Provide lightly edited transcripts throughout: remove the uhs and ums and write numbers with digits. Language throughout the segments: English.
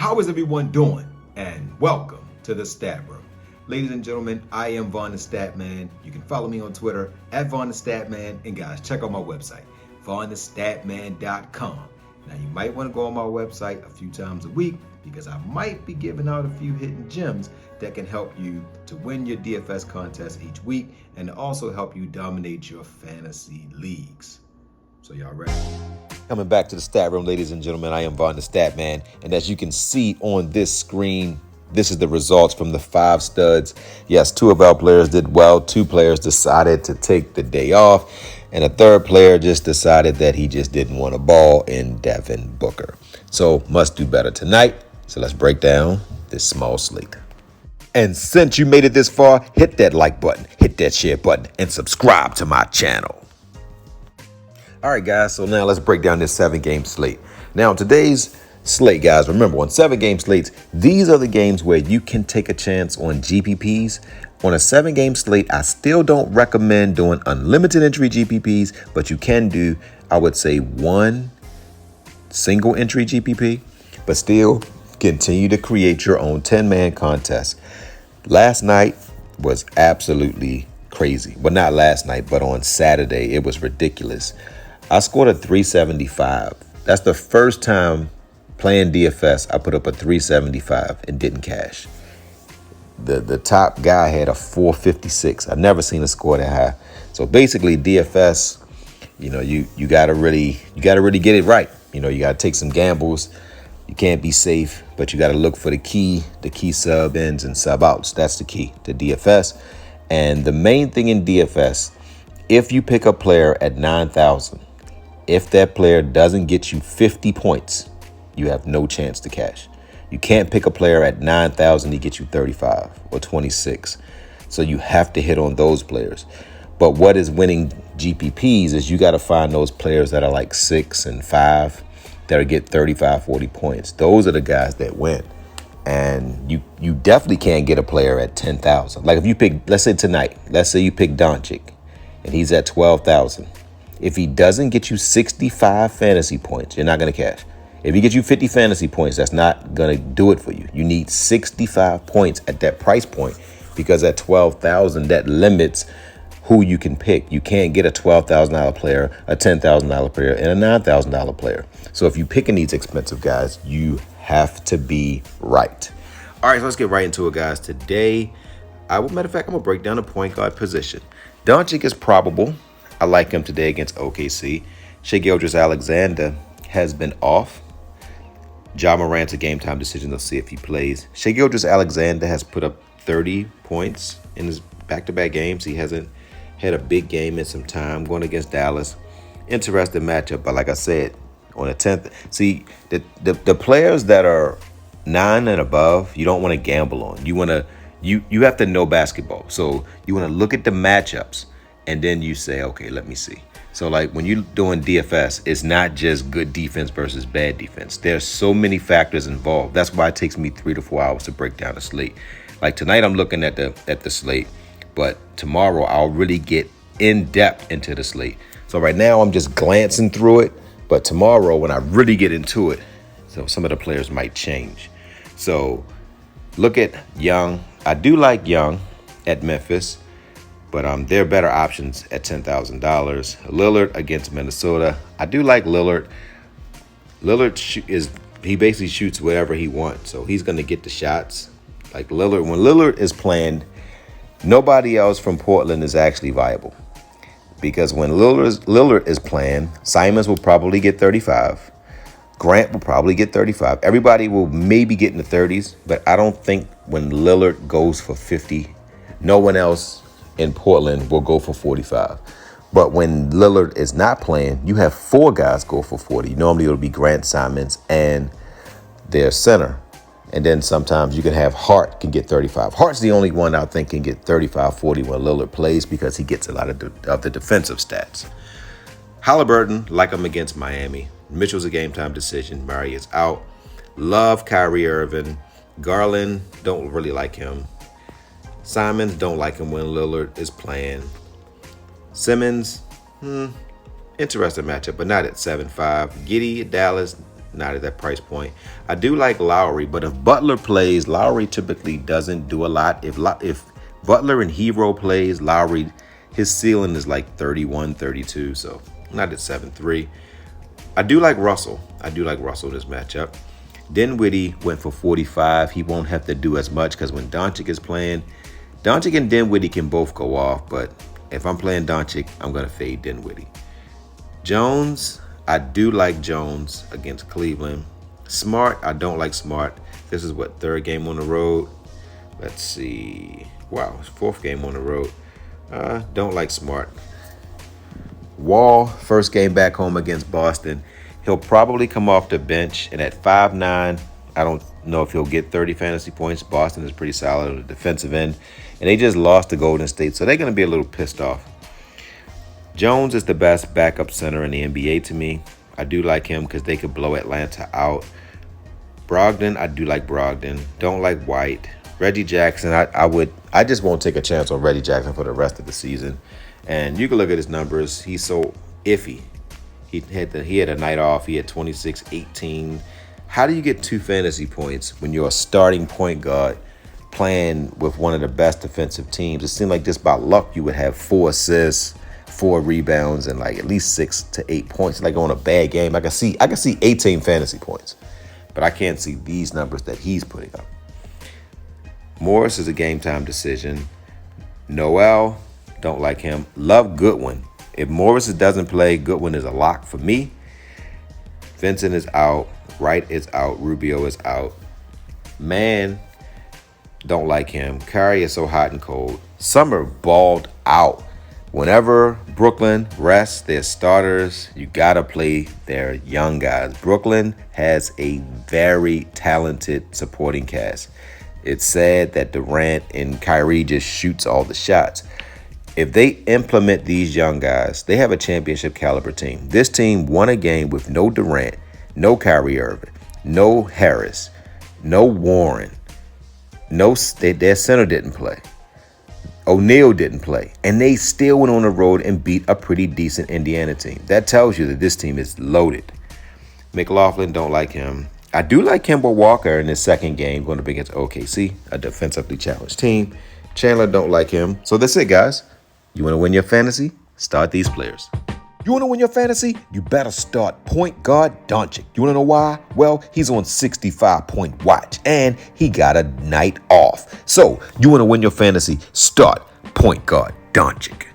How is everyone doing? And welcome to the Stat Room. Ladies and gentlemen, I am VonnTheStatman. You can follow me on Twitter at VonnTheStatman. And guys, check out my website, VonnTheStatman.com. Now, you might want to go on my website a few times a week because I might be giving out a few hidden gems that can help you to win your DFS contest each week and to also help you dominate your fantasy leagues. So y'all ready? Coming back to the Stat Room, ladies and gentlemen, I am VonnTheStatman, and as you can see on this screen, this is the results from the 5Studs. Yes, 2 of our players did well. 2 players decided to take the day off, and a 3rd player just decided that he just didn't want to ball in Devin Booker. So must do better tonight. So let's break down this small slate. And since you made it this far, hit that like button, hit that share button, and subscribe to my channel. All right, guys, so now let's break down this 7-game slate. Now, today's slate, guys, remember, on 7-game slates, these are the games where you can take a chance on GPPs. On a 7-game slate, I still don't recommend doing unlimited entry GPPs, but you can do, I would say, 1 single entry GPP, but still continue to create your own 10-man contest. Last night was absolutely crazy. Well, not last night, but on Saturday, it was ridiculous. I scored a 375. That's the first time playing DFS I put up a 375 and didn't cash. The top guy had a 456. I've never seen a score that high. So basically DFS, you gotta really get it right. You gotta take some gambles. You can't be safe, but you gotta look for the key sub ins and sub outs. That's the key to DFS. And the main thing in DFS, if you pick a player at 9,000, if that player doesn't get you 50 points, you have no chance to cash. You can't pick a player at 9,000 to get you 35 or 26. So you have to hit on those players. But what is winning GPPs is you got to find those players that are like 6 and 5 that'll get 35, 40 points. Those are the guys that win. And you definitely can't get a player at 10,000. Like if you pick, let's say tonight, let's say you pick Doncic and he's at 12,000. If he doesn't get you 65 fantasy points, you're not going to cash. If he gets you 50 fantasy points, that's not going to do it for you. You need 65 points at that price point because at 12,000, that limits who you can pick. You can't get a $12,000 player, a $10,000 player, and a $9,000 player. So if you're picking these expensive guys, you have to be right. All right, so let's get right into it, guys. Today, matter of fact, I'm going to break down the point guard position. Doncic is probable. I like him today against OKC. Shai Gilgeous-Alexander has been off. Ja Morant's a game time decision. Let's see if he plays. Shai Gilgeous-Alexander has put up 30 points in his back-to-back games. He hasn't had a big game in some time going against Dallas. Interesting matchup, but like I said, on the 10th, see, the players that are 9 and above, you don't want to gamble on. You have to know basketball. So you want to look at the matchups. And then you say, okay, let me see. So like when you're doing DFS, it's not just good defense versus bad defense. There's so many factors involved. That's why it takes me 3 to 4 hours to break down the slate. Like tonight, I'm looking at the slate, but tomorrow I'll really get in depth into the slate. So right now I'm just glancing through it, but tomorrow when I really get into it, so some of the players might change. So look at Young. I do like Young at Memphis. But there are better options at $10,000. Lillard against Minnesota. I do like Lillard. He basically shoots whatever he wants, so he's going to get the shots. Like Lillard, when Lillard is playing, nobody else from Portland is actually viable. Because when Lillard is playing, Simons will probably get 35. Grant will probably get 35. Everybody will maybe get in the 30s, but I don't think when Lillard goes for 50, no one else in Portland will go for 45. But when Lillard is not playing, you have 4 guys go for 40. Normally it'll be Grant, Simons, and their center. And then sometimes you can have Hart can get 35. Hart's the only one I think can get 35, 40 when Lillard plays because he gets a lot of the defensive stats. Halliburton, like him against Miami. Mitchell's a game time decision. Murray is out. Love Kyrie Irving. Garland, don't really like him. Simons, don't like him when Lillard is playing. Simmons, interesting matchup, but not at 7-5. Giddey, Dallas, not at that price point. I do like Lowry, but if Butler plays, Lowry typically doesn't do a lot. If Butler and Hero plays, Lowry, his ceiling is like 31, 32, so not at 7-3. I do like Russell. I do like Russell in this matchup. Dinwiddie went for 45. He won't have to do as much because when Doncic is playing, Doncic and Dinwiddie can both go off, but if I'm playing Doncic, I'm going to fade Dinwiddie. Jones, I do like Jones against Cleveland. Smart, I don't like Smart. This is what, third game on the road? Let's see. Wow, it's fourth game on the road. Don't like Smart. Wall, first game back home against Boston. He'll probably come off the bench, and at 5'9", I don't know if he'll get 30 fantasy points. Boston is pretty solid on the defensive end, and they just lost to Golden State, so they're going to be a little pissed off. Jones is the best backup center in the NBA to me. I do like him because they could blow Atlanta out. Brogdon, I do like Brogdon. Don't like White. Reggie Jackson, I just won't take a chance on Reggie Jackson for the rest of the season. And you can look at his numbers. He's so iffy. He had a night off. He had 26, 18. How do you get 2 fantasy points when you're a starting point guard playing with one of the best defensive teams? It seemed like just by luck you would have 4 assists, 4 rebounds, and like at least 6 to 8 points. Like on a bad game, I can see 18 fantasy points, but I can't see these numbers that he's putting up. Morris is a game time decision. Noel, don't like him. Love Goodwin. If Morris doesn't play, Goodwin is a lock for me. Vincent is out. Wright is out. Rubio is out. Man, don't like him. Curry is so hot and cold. Summer balled out. Whenever Brooklyn rests their starters, you got to play their young guys. Brooklyn has a very talented supporting cast. It's sad that Durant and Kyrie just shoots all the shots. If they implement these young guys, they have a championship caliber team. This team won a game with no Durant, no Kyrie Irving, no Harris, no Warren, their center didn't play. O'Neal didn't play, and they still went on the road and beat a pretty decent Indiana team. That tells you that this team is loaded. McLaughlin, don't like him. I do like Kemba Walker in his second game going up against OKC, a defensively challenged team. Chandler, don't like him. So that's it, guys. You want to win your fantasy? Start these players. You want to win your fantasy? You better start point guard Doncic. You want to know why? Well, he's on 65-point watch, and he got a night off. So, you want to win your fantasy? Start point guard Doncic.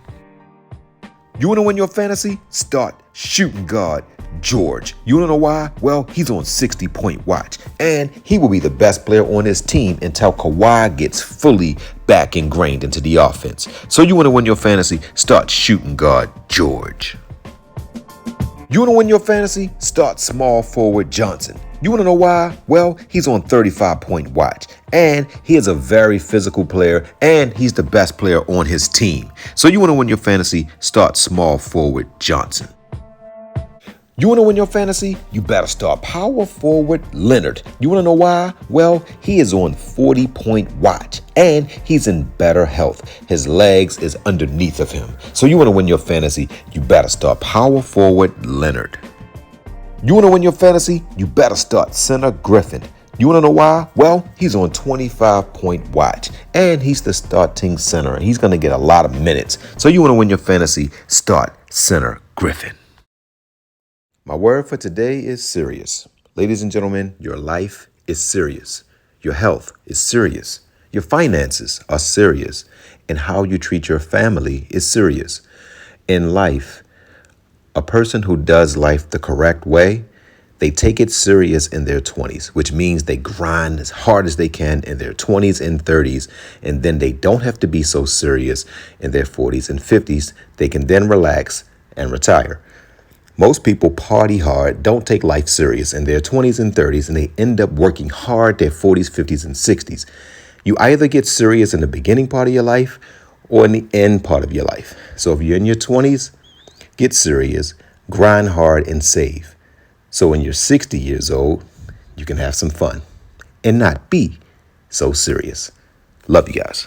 You want to win your fantasy? Start shooting guard George. You want to know why? Well, he's on 60-point watch, and he will be the best player on his team until Kawhi gets fully back ingrained into the offense. So you want to win your fantasy? Start shooting guard George. You want to win your fantasy? Start small forward Johnson. You want to know why? Well, he's on 35-point watch, and he is a very physical player, and he's the best player on his team. So you want to win your fantasy? Start small forward Johnson. You want to win your fantasy? You better start power forward Leonard. You want to know why? Well, he is on 40-point watch, and he's in better health. His legs is underneath of him. So you want to win your fantasy? You better start power forward Leonard. You want to win your fantasy? You better start center Griffin. You want to know why? Well, he's on 25-point watch, and he's the starting center, and he's going to get a lot of minutes. So you want to win your fantasy? Start center Griffin. My word for today is serious. Ladies and gentlemen, your life is serious. Your health is serious. Your finances are serious. And how you treat your family is serious. In life, a person who does life the correct way, they take it serious in their 20s, which means they grind as hard as they can in their 20s and 30s, and then they don't have to be so serious in their 40s and 50s. They can then relax and retire. Most people party hard, don't take life serious in their 20s and 30s, and they end up working hard their 40s, 50s, and 60s. You either get serious in the beginning part of your life or in the end part of your life. So if you're in your 20s, get serious, grind hard, and save. So when you're 60 years old, you can have some fun and not be so serious. Love you guys.